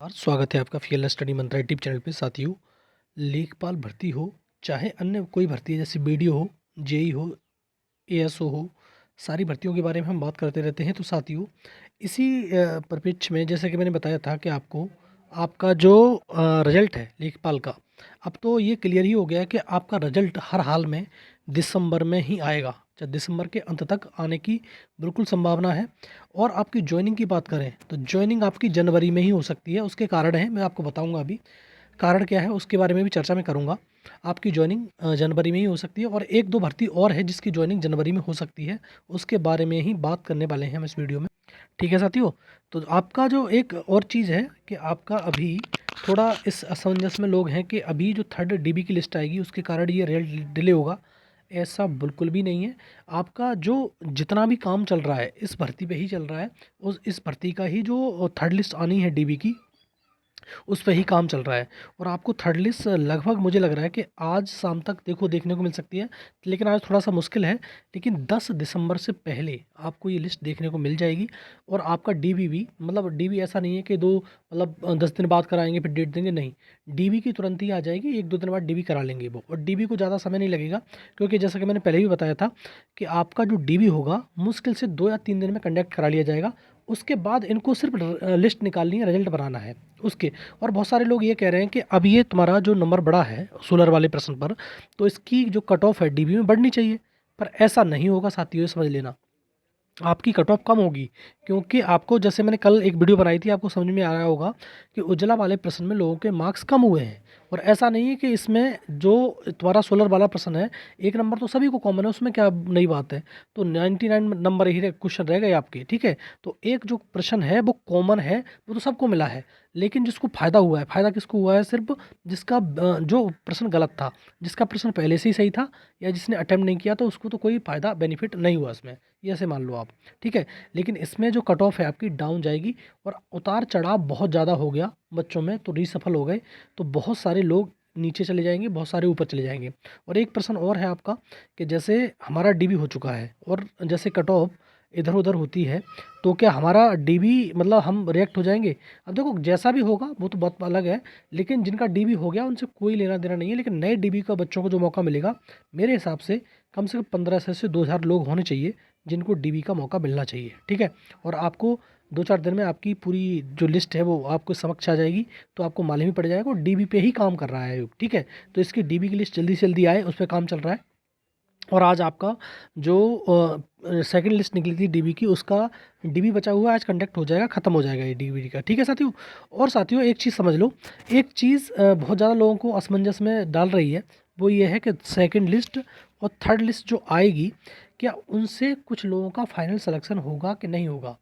और स्वागत है आपका फीएलएस स्टडी मंत्रा यूट्यूब चैनल पे। साथियों, लेखपाल भर्ती हो चाहे अन्य कोई भर्ती है, जैसे बीडीओ हो, जेई हो, एएसओ हो, सारी भर्तियों के बारे में हम बात करते रहते हैं। तो साथियों, इसी परिप्रेक्ष्य में जैसे कि मैंने बताया था कि आपको आपका जो रिजल्ट है लेखपाल का, अब तो ये क्लियर ही हो गया है कि आपका रिजल्ट हर हाल में दिसंबर में ही आएगा। चाहे दिसंबर के अंत तक आने की बिल्कुल संभावना है। और आपकी जॉइनिंग की बात करें तो जॉइनिंग आपकी जनवरी में ही हो सकती है। उसके कारण है, मैं आपको बताऊंगा अभी कारण क्या है, उसके बारे में भी चर्चा मैं करूंगा। आपकी जॉइनिंग जनवरी में ही हो सकती है और एक दो भर्ती और है जिसकी जॉइनिंग जनवरी में हो सकती है। उसके बारे में ही बात करने वाले हैं हम इस वीडियो में। ठीक है साथियों, तो आपका जो एक और चीज़ है कि आपका अभी थोड़ा इस असमंजस में लोग हैं कि अभी जो थर्ड डीबी की लिस्ट आएगी उसके कारण ये रिजल्ट डिले होगा। ऐसा बिल्कुल भी नहीं है। आपका जो जितना भी काम चल रहा है इस भर्ती पे ही चल रहा है। उस इस भर्ती का ही जो थर्ड लिस्ट आनी है डीबी की, उस पे ही काम चल रहा है। और आपको थर्ड लिस्ट लगभग मुझे लग रहा है कि आज शाम तक देखने को मिल सकती है। लेकिन आज थोड़ा सा मुश्किल है, लेकिन 10 दिसंबर से पहले आपको ये लिस्ट देखने को मिल जाएगी। और आपका डीबी भी, मतलब डीबी ऐसा नहीं है कि 10 दिन बाद कराएंगे फिर डेट देंगे, नहीं। डीबी की तुरंत ही आ जाएगी, 1-2 दिन बाद डीबी करा लेंगे वो। और डीबी को ज़्यादा समय नहीं लगेगा, क्योंकि जैसा कि मैंने पहले भी बताया था कि आपका जो डीबी होगा मुश्किल से 2 या 3 दिन में कंडक्ट करा लिया जाएगा। उसके बाद इनको सिर्फ लिस्ट निकालनी है, रिजल्ट बनाना है उसके। और बहुत सारे लोग ये कह रहे हैं कि अब ये तुम्हारा जो नंबर बढ़ा है 16 वाले प्रश्न पर, तो इसकी जो कट ऑफ है डीबी में बढ़नी चाहिए। पर ऐसा नहीं होगा साथियों, ये समझ लेना। आपकी कट ऑफ कम होगी, क्योंकि आपको, जैसे मैंने कल एक वीडियो बनाई थी, आपको समझ में आ रहा होगा कि उज्ज्वला वाले प्रश्न में लोगों के मार्क्स कम हुए हैं। और ऐसा नहीं है कि इसमें जो तुम्हारा 16 वाला प्रश्न है, 1 नंबर तो सभी को कॉमन है, उसमें क्या नई बात है। तो 99 नंबर ही क्वेश्चन रह गए आपके, ठीक है। तो एक जो प्रश्न है वो कॉमन है, वो तो सबको मिला है। लेकिन जिसको फ़ायदा हुआ है, फ़ायदा किसको हुआ है? सिर्फ जिसका जो प्रश्न गलत था, जिसका प्रश्न पहले से ही सही था, या जिसने अटेम्प्ट नहीं किया, तो उसको तो कोई फ़ायदा बेनिफिट नहीं हुआ इसमें, ये ऐसे मान लो आप। ठीक है। लेकिन इसमें जो कट ऑफ है आपकी डाउन जाएगी। और उतार चढ़ाव बहुत ज़्यादा हो गया बच्चों में, तो रीसफल हो गए, तो बहुत सारे लोग नीचे चले जाएंगे, बहुत सारे ऊपर चले जाएंगे। और एक प्रश्न और है आपका कि जैसे हमारा डीबी हो चुका है और जैसे कट ऑफ इधर उधर होती है, तो क्या हमारा डीबी, मतलब हम रिएक्ट हो जाएंगे? अब देखो, जैसा भी होगा वो तो बहुत अलग है। लेकिन जिनका डीबी हो गया उनसे कोई लेना देना नहीं है। लेकिन नए डीबी का बच्चों को जो मौका मिलेगा, मेरे हिसाब से कम 1500 से 2000 लोग होने चाहिए जिनको डीबी का मौका मिलना चाहिए। ठीक है। और आपको 2-4 दिन में आपकी पूरी जो लिस्ट है वो आपको समक्ष आ जाएगी, तो आपको मालूम ही पड़ जाएगा डीबी पे ही काम कर रहा है आयोग। ठीक है। तो इसकी डीबी की लिस्ट जल्दी से जल्दी आए, उस पर काम चल रहा है। और आज आपका जो सेकंड लिस्ट निकली थी डीबी की, उसका डीबी बचा हुआ है, आज कंडक्ट हो जाएगा, ख़त्म हो जाएगा ये डीबी का। ठीक है साथियों। और साथियों, एक चीज़ समझ लो, एक चीज़ बहुत ज़्यादा लोगों को असमंजस में डाल रही है, वो ये है कि सेकंड लिस्ट और थर्ड लिस्ट जो आएगी, क्या उनसे कुछ लोगों का फाइनल सिलेक्शन होगा कि नहीं होगा?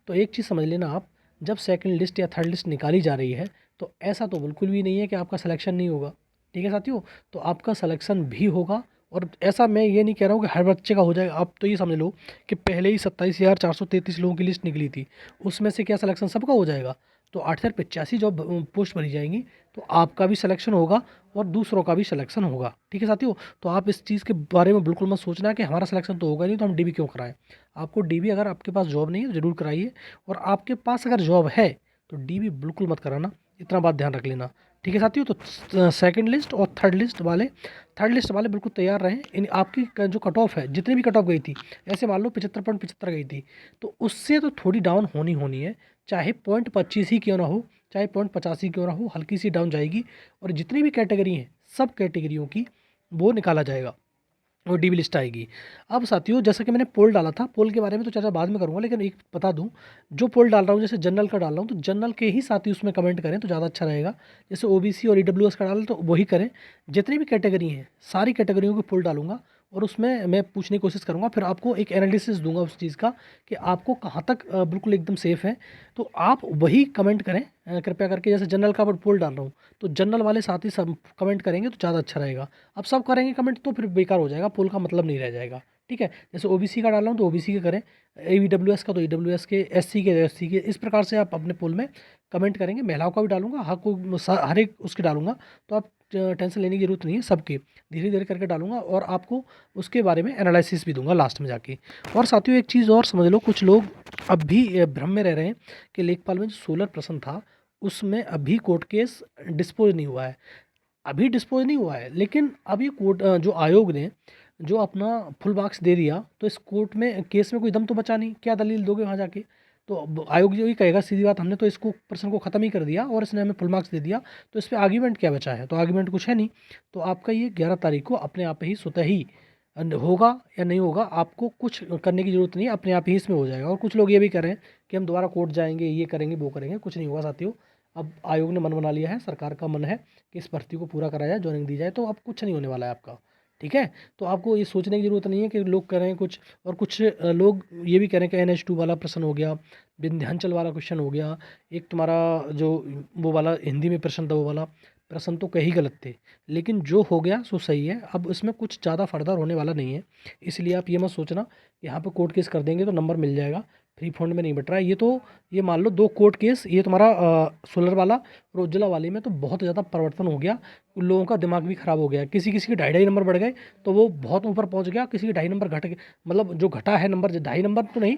तो एक चीज़ समझ लेना आप, जब सेकंड लिस्ट या थर्ड लिस्ट निकाली जा रही है, तो ऐसा तो बिल्कुल भी नहीं है कि आपका सिलेक्शन नहीं होगा। ठीक है साथियों। तो आपका सिलेक्शन भी होगा। और ऐसा मैं ये नहीं कह रहा हूँ कि हर बच्चे का हो जाएगा। आप तो ये समझ लो कि पहले ही 27,433 लोगों की लिस्ट निकली थी, उसमें से क्या सिलेक्शन सबका हो जाएगा? तो 8,085 जॉब पोस्ट भरी जाएंगी, तो आपका भी सिलेक्शन होगा और दूसरों का भी सिलेक्शन होगा। ठीक है साथियों। तो आप इस चीज़ के बारे में बिल्कुल मत सोचना कि हमारा सिलेक्शन तो होगा नहीं तो हम डीबी क्यों कराएं। आपको डीबी, अगर आपके पास जॉब नहीं है तो ज़रूर कराइए। और आपके पास अगर जॉब है तो डीबी बिल्कुल मत कराना, इतना बात ध्यान रख लेना। ठीक है साथियों। तो सेकंड लिस्ट और थर्ड लिस्ट वाले बिल्कुल तैयार रहें। इन आपकी जो कट ऑफ है, जितनी भी कट ऑफ गई थी, ऐसे मान लो 75.75 गई थी, तो उससे तो थोड़ी डाउन होनी होनी है। चाहे 0.25 ही क्यों ना हो, चाहे 0.85 क्यों ना हो, हल्की सी डाउन जाएगी। और जितनी भी कैटेगरी हैं, सब कैटेगरियों की वो निकाला जाएगा और डीबी लिस्ट आएगी। अब साथियों, जैसा कि मैंने पोल डाला था, पोल के बारे में तो चर्चा बाद में करूंगा, लेकिन एक बता दूं, जो पोल डाल रहा हूँ, जैसे जनरल का डाल रहा हूँ, तो जनरल के ही साथी उसमें कमेंट करें तो ज़्यादा अच्छा रहेगा। जैसे ओबीसी और ईडब्ल्यूएस का डालें तो वही करें। जितनी भी कैटेगरी हैं, सारी कैटेगरियों के पोल डालूंगा और उसमें मैं पूछने की कोशिश करूंगा। फिर आपको एक एनालिसिस दूंगा उस चीज़ का कि आपको कहाँ तक बिल्कुल एकदम सेफ़ है। तो आप वही कमेंट करें कृपया करके। जैसे जनरल का पोल डाल रहा हूँ, तो जनरल वाले साथी सब कमेंट करेंगे तो ज़्यादा अच्छा रहेगा। अब सब करेंगे कमेंट तो फिर बेकार हो जाएगा, पोल का मतलब नहीं रह जाएगा। ठीक है। जैसे ओबीसी का डाल रहा हूँ तो ओबीसी के करें, ईडब्ल्यूएस का तो ईडब्ल्यूएस के, एससी के तो एससी के, इस प्रकार से आप अपने पोल में कमेंट करेंगे। महिलाओं का भी डालूंगा, हर एक उसके डालूंगा। तो आप टेंशन लेने की जरूरत नहीं है, सबके धीरे धीरे करके डालूंगा और आपको उसके बारे में एनालिसिस भी दूंगा लास्ट में जाके। और साथियों, एक चीज़ और समझ लो, कुछ लोग अब भी भ्रम में रह रहे हैं कि लेखपाल में जो 16 प्रश्न था उसमें अभी कोर्ट केस डिस्पोज नहीं हुआ है, अभी डिस्पोज नहीं हुआ है। लेकिन अब ये कोर्ट जो आयोग ने जो अपना फुल मार्क्स दे दिया, तो इस कोर्ट में केस में कोई दम तो बचा नहीं, क्या दलील दोगे वहाँ जाके? तो अब आयोग जो ही कहेगा सीधी बात, हमने तो इसको प्रश्न को ख़त्म ही कर दिया और इसने हमें फुल मार्क्स दे दिया, तो इस पे आर्ग्यूमेंट क्या बचा है? तो आर्ग्यूमेंट कुछ है नहीं। तो आपका ये 11 तारीख को अपने आप ही स्वतः ही होगा या नहीं होगा, आपको कुछ करने की ज़रूरत नहीं है, अपने आप ही इसमें हो जाएगा। और कुछ लोग ये भी कह रहे हैं कि हम दोबारा कोर्ट जाएंगे, ये करेंगे, वो करेंगे, कुछ नहीं होगा साथियों। अब आयोग ने मन बना लिया है, सरकार का मन है कि इस भर्ती को पूरा कराया जाए, ज्वाइनिंग दी जाए, तो अब कुछ नहीं होने वाला है आपका। ठीक है, तो आपको ये सोचने की ज़रूरत नहीं है कि लोग कह रहे हैं कुछ, और कुछ लोग ये भी कह रहे हैं कि NH2 वाला प्रश्न हो गया, विंध्याचल वाला क्वेश्चन हो गया, एक तुम्हारा जो वो वाला हिंदी में प्रश्न था, वो वाला प्रश्न तो कई गलत थे, लेकिन जो हो गया सो सही है। अब इसमें कुछ ज़्यादा फर्दर होने वाला नहीं है, इसलिए आप ये मत सोचना कि यहाँ पे कोर्ट केस कर देंगे तो नंबर मिल जाएगा। फ्री फंड में नहीं बट रहा है ये, तो ये मान लो 2 कोर्ट केस, ये तुम्हारा सोलर वाला और उज्ज्वला वाले में तो बहुत ज़्यादा परिवर्तन हो गया, उन लोगों का दिमाग भी ख़राब हो गया। किसी किसी के 2.5 नंबर बढ़ गए तो वो बहुत ऊपर पहुंच गया, किसी के 2.5 नंबर घट गए, मतलब जो घटा है नंबर, 2.5 नंबर तो नहीं,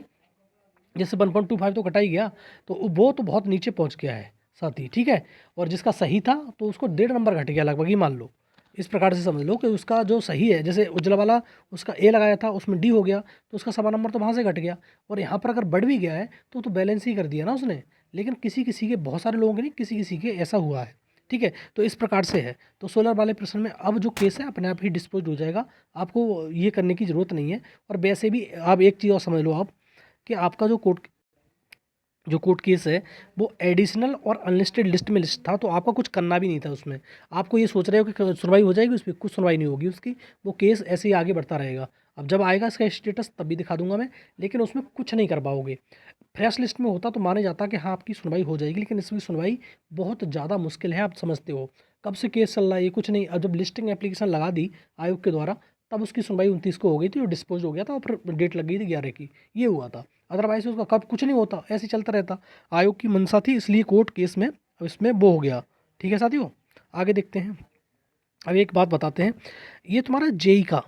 जैसे 1.25 तो कटा ही गया, तो वो तो बहुत नीचे पहुंच गया है साथी। ठीक है, और जिसका सही था तो उसको 1.5 नंबर घट गया लगभग, ये मान लो। इस प्रकार से समझ लो कि उसका जो सही है, जैसे उज्ज्वला वाला उसका ए लगाया था, उसमें डी हो गया, तो उसका 1.25 नंबर तो वहाँ से घट गया। और यहाँ पर अगर बढ़ भी गया है तो बैलेंस ही कर दिया ना उसने। लेकिन किसी किसी के, बहुत सारे लोगों के नहीं, किसी किसी के ऐसा हुआ है। ठीक है, तो इस प्रकार से है। तो सोलर वाले प्रश्न में अब जो केस है अपने आप ही डिस्पोज हो जाएगा, आपको ये करने की ज़रूरत नहीं है। और वैसे भी आप एक चीज़ और समझ लो आप, कि आपका जो कोर्ट केस है वो एडिशनल और अनलिस्टेड लिस्ट में लिस्ट था, तो आपका कुछ करना भी नहीं था उसमें। आपको ये सोच रहे हो कि सुनवाई हो जाएगी उस पर, कुछ सुनवाई नहीं होगी उसकी, वो केस ऐसे ही आगे बढ़ता रहेगा। अब जब आएगा इसका स्टेटस तब भी दिखा दूंगा मैं, लेकिन उसमें कुछ नहीं कर पाओगे। फ्रेश लिस्ट में होता तो माने जाता कि हाँ आपकी सुनवाई हो जाएगी, लेकिन इसकी सुनवाई बहुत ज़्यादा मुश्किल है, आप समझते हो। कब से केस चल रहा है ये कुछ नहीं, अब जब लिस्टिंग एप्लीकेशन लगा दी आयोग के द्वारा, तब उसकी सुनवाई 29 को हो गई थी और डिस्पोज हो गया था, और फिर डेट लग गई थी 11 की, ये हुआ था। अदरवाइज उसका कब कुछ नहीं होता, ऐसे ही चलता रहता। आयोग की मंशा थी, इसलिए कोर्ट केस में अब इसमें वो हो गया। ठीक है साथियों, आगे देखते हैं। अब एक बात बताते हैं, ये तुम्हारा जेई का,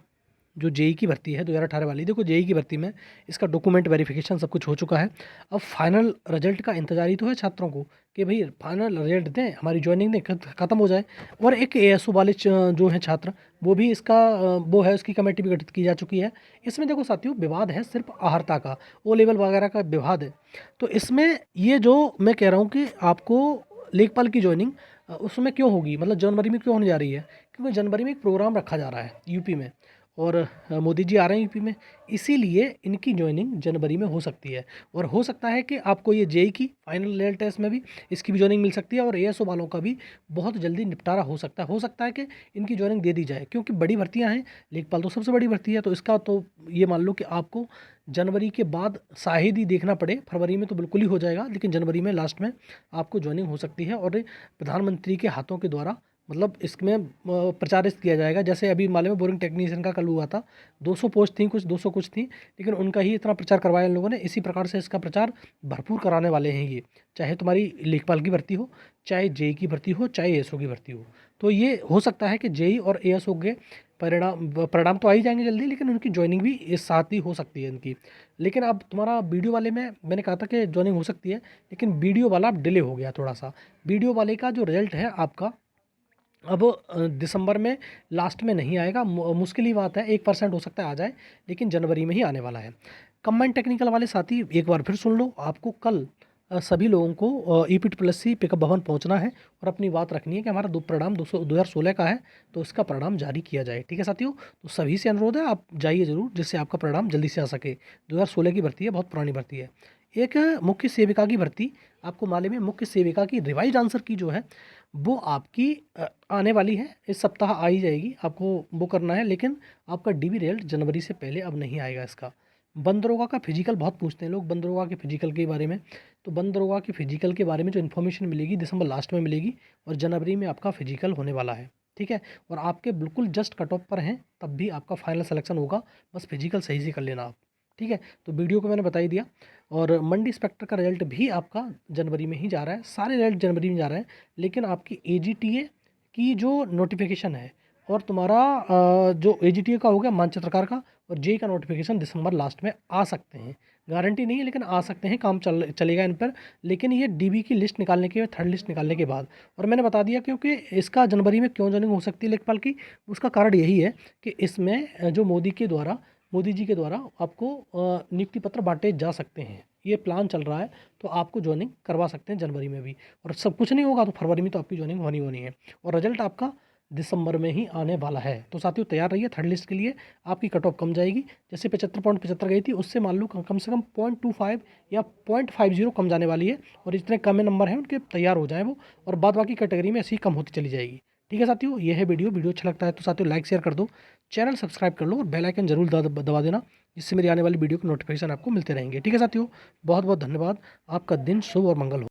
जो जेई की भर्ती है 2018 वाली, देखो जेई की भर्ती में इसका डॉक्यूमेंट वेरिफिकेशन सब कुछ हो चुका है। अब फाइनल रिजल्ट का इंतजार ही तो है छात्रों को, कि भाई फाइनल रिजल्ट दें, हमारी ज्वाइनिंग दें, ख़त्म हो जाए। और एक एएसओ वाले जो हैं छात्र, वो भी इसका वो है, उसकी कमेटी भी गठित की जा चुकी है। इसमें देखो साथियों, विवाद है सिर्फ अहर्ता का, ओ लेवल वगैरह का विवाद है। तो इसमें ये जो मैं कह रहा हूँ कि आपको लेखपाल की ज्वाइनिंग उसमें क्यों होगी, मतलब जनवरी में क्यों होने जा रही है, क्योंकि जनवरी में एक प्रोग्राम रखा जा रहा है यूपी में, और मोदी जी आ रहे हैं यूपी में, इसीलिए इनकी ज्वाइनिंग जनवरी में हो सकती है। और हो सकता है कि आपको ये जेई की फाइनल रिजल्ट टेस्ट में भी इसकी भी ज्वाइनिंग मिल सकती है, और एएसओ वालों का भी बहुत जल्दी निपटारा हो सकता है। हो सकता है कि इनकी ज्वाइनिंग दे दी जाए, क्योंकि बड़ी भर्तियां हैं, लेखपाल तो सबसे बड़ी भर्ती है, तो इसका तो ये मान लो कि आपको जनवरी के बाद शायद ही देखना पड़े, फरवरी में तो बिल्कुल ही हो जाएगा, लेकिन जनवरी में लास्ट में आपको ज्वाइनिंग हो सकती है। और प्रधानमंत्री के हाथों के द्वारा, मतलब इसमें प्रचारित किया जाएगा। जैसे अभी मालूम है बोरिंग टेक्नीशियन का कल हुआ था, 200 पोस्ट थी, कुछ 200 कुछ थी, लेकिन उनका ही इतना प्रचार करवाया इन लोगों ने। इसी प्रकार से इसका प्रचार भरपूर कराने वाले हैं ये, चाहे तुम्हारी लेखपाल की भर्ती हो, चाहे जेई की भर्ती हो, चाहे एएसओ की भर्ती हो। तो ये हो सकता है कि जेई और एएसओ के परिणाम तो आ ही जाएंगे जल्दी, लेकिन उनकी ज्वाइनिंग भी इस साथ ही हो सकती है इनकी। लेकिन अब तुम्हारा वीडियो वाले में मैंने कहा था कि ज्वाइनिंग हो सकती है, लेकिन वीडियो वाला अब डिले हो गया थोड़ा सा। वीडियो वाले का जो रिजल्ट है आपका, अब दिसंबर में लास्ट में नहीं आएगा, मुश्किल ही बात है, 1% हो सकता है आ जाए, लेकिन जनवरी में ही आने वाला है। कंबाइंड टेक्निकल वाले साथी एक बार फिर सुन लो, आपको कल सभी लोगों को EPT+C पिकअप भवन पहुंचना है और अपनी बात रखनी है कि हमारा परिणाम 2016 का है, तो इसका परिणाम जारी किया जाए। ठीक है साथियों, तो सभी से अनुरोध है आप जाइए ज़रूर, जिससे आपका परिणाम जल्दी से आ सके। 2016 की भर्ती है, बहुत पुरानी भर्ती है। एक मुख्य सेविका की भर्ती, आपको मालूम है मुख्य सेविका की रिवाइज आंसर की जो है वो आपकी आने वाली है, इस सप्ताह आ ही जाएगी, आपको वो करना है। लेकिन आपका डीबी रिजल्ट जनवरी से पहले अब नहीं आएगा इसका। बंद दरोगा का फिजिकल बहुत पूछते हैं लोग, बंद दरोगा के फिजिकल के बारे में, तो बंद दरोगा के फिजिकल के बारे में जो इन्फॉर्मेशन मिलेगी दिसंबर लास्ट में मिलेगी, और जनवरी में आपका फिजिकल होने वाला है। ठीक है, और आपके बिल्कुल जस्ट कट ऑफ पर हैं, तब भी आपका फाइनल सिलेक्शन होगा, बस फिजिकल सही से कर लेना आप। ठीक है, तो वीडियो को मैंने बता ही दिया। और मंडी इंस्पेक्टर का रिजल्ट भी आपका जनवरी में ही जा रहा है, सारे रिजल्ट जनवरी में जा रहे हैं। लेकिन आपकी AGTA की जो नोटिफिकेशन है, और तुम्हारा जो AGTA का हो गया मानचित्रकार का, और जेईई का नोटिफिकेशन दिसंबर लास्ट में आ सकते हैं। गारंटी नहीं है लेकिन आ सकते हैं, काम चलेगा इन पर, लेकिन ये डीबी की लिस्ट निकालने के, थर्ड लिस्ट निकालने के बाद। और मैंने बता दिया क्योंकि इसका जनवरी में क्यों ज्वाइनिंग हो सकती है लेखपाल की, उसका कारण यही है कि इसमें जो मोदी जी के द्वारा आपको नियुक्ति पत्र बांटे जा सकते हैं, ये प्लान चल रहा है, तो आपको ज्वाइनिंग करवा सकते हैं जनवरी में भी। और सब कुछ नहीं होगा तो फरवरी में तो आपकी ज्वाइनिंग होनी है, और रिजल्ट आपका दिसंबर में ही आने वाला है। तो साथियों तैयार रहिए थर्ड लिस्ट के लिए, आपकी कट ऑफ कम जाएगी। जैसे 75.75 गई थी, उससे मान लो कम से कम 0.25 या 0.50 कम जाने वाली है, और इतने कम नंबर हैं उनके, तैयार हो जाए वो, और बाद बाकी कैटेगरी में ऐसी कम होती चली जाएगी। ठीक है साथियों, ये है वीडियो अच्छा लगता है तो साथियों लाइक शेयर कर दो, चैनल सब्सक्राइब कर लो और बेल आइकन जरूर दबा देना, जिससे मेरी आने वाली वीडियो के नोटिफिकेशन आपको मिलते रहेंगे। ठीक है साथियों, बहुत बहुत धन्यवाद। आपका दिन शुभ और मंगल हो।